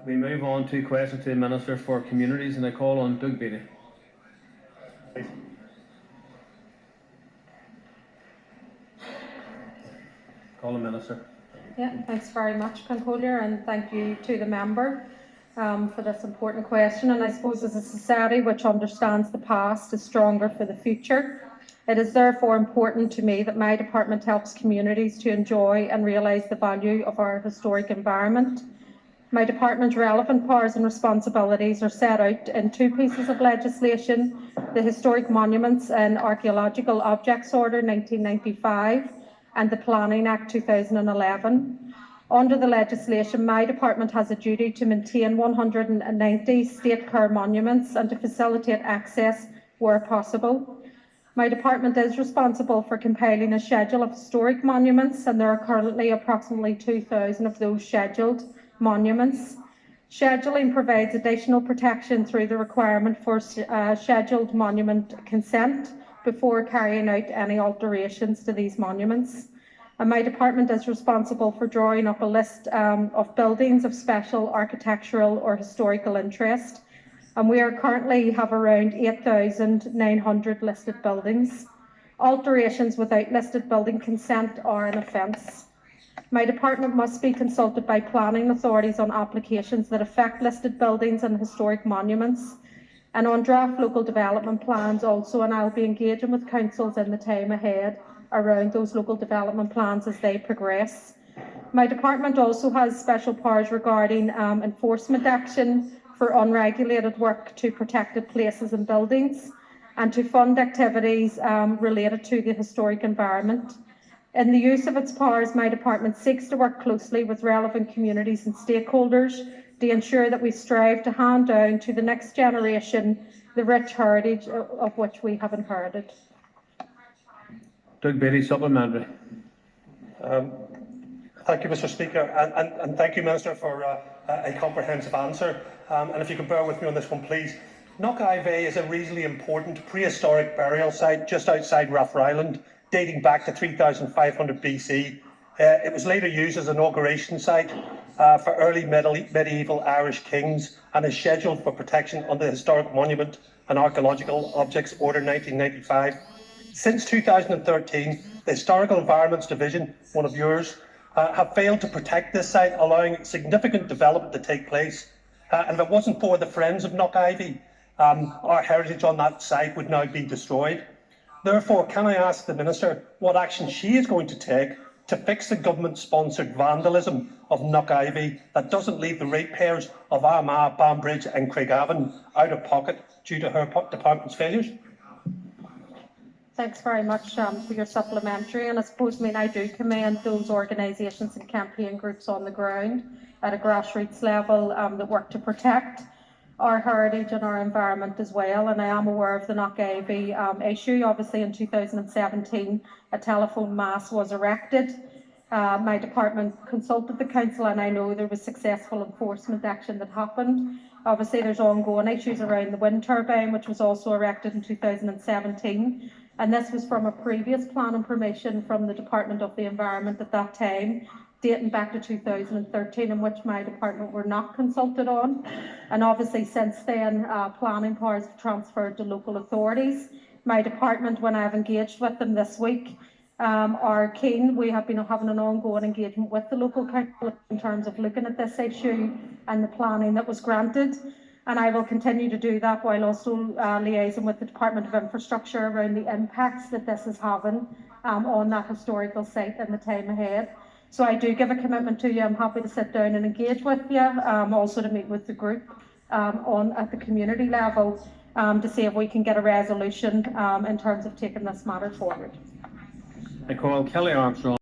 We move on to questions to the Minister for Communities, and I call on Doug Beattie. Call the Minister. Yeah, thanks very much, Controller, and thank you to the member for this important question. And I suppose as a society which understands the past is stronger for the future, it is therefore important to me that my department helps communities to enjoy and realise the value of our historic environment. My department's relevant powers and responsibilities are set out in two pieces of legislation: the Historic Monuments and Archaeological Objects Order 1995 and the Planning Act 2011. Under the legislation, my department has a duty to maintain 190 state care monuments and to facilitate access where possible. My department is responsible for compiling a schedule of historic monuments, and there are currently approximately 2,000 of those scheduled monuments. Scheduling provides additional protection through the requirement for scheduled monument consent before carrying out any alterations to these monuments. And my department is responsible for drawing up a list of buildings of special architectural or historical interest. And we currently have around 8,900 listed buildings. Alterations without listed building consent are an offence. My department must be consulted by planning authorities on applications that affect listed buildings and historic monuments, and on draft local development plans also, and I'll be engaging with councils in the time ahead around those local development plans as they progress. My department also has special powers regarding enforcement action for unregulated work to protected places and buildings, and to fund activities related to the historic environment. In the use of its powers, my department seeks to work closely with relevant communities and stakeholders to ensure that we strive to hand down to the next generation the rich heritage of which we have inherited. Doug Beattie, supplementary. Thank you, Mr. Speaker, and thank you, Minister, for a comprehensive answer. And if you can bear with me on this one, please. Knockivey is a reasonably important prehistoric burial site just outside Rathryland, dating back to 3500 BC. It was later used as an inauguration site for early medieval Irish kings and is scheduled for protection under the Historic Monument and Archaeological Objects Order 1995. Since 2013, the Historical Environments Division, one of yours, have failed to protect this site, allowing significant development to take place. And if it wasn't for the Friends of Knockivey, our heritage on that site would now be destroyed. Therefore, can I ask the Minister what action she is going to take to fix the government-sponsored vandalism of Knockivey that doesn't leave the ratepayers of Armagh, Banbridge and Craigavon out of pocket due to her department's failures? Thanks very much for your supplementary, and I suppose I do commend those organisations and campaign groups on the ground at a grassroots level that work to protect our heritage and our environment as well. And I am aware of the Knockivey issue. Obviously in 2017 a telephone mast was erected. My department consulted the council, and I know there was successful enforcement action that happened. Obviously there's ongoing issues around the wind turbine, which was also erected in 2017. And this was from a previous plan and permission from the Department of the Environment at that time, dating back to 2013, in which my department were not consulted on. And obviously since then, planning powers have transferred to local authorities. My department, when I've engaged with them this week, are keen. We have been having an ongoing engagement with the local council in terms of looking at this issue and the planning that was granted. And I will continue to do that while also liaising with the Department of Infrastructure around the impacts that this is having on that historical site in the time ahead. So I do give a commitment to you. I'm happy to sit down and engage with you, also to meet with the group at the community level to see if we can get a resolution in terms of taking this matter forward. I call Kelly Armstrong.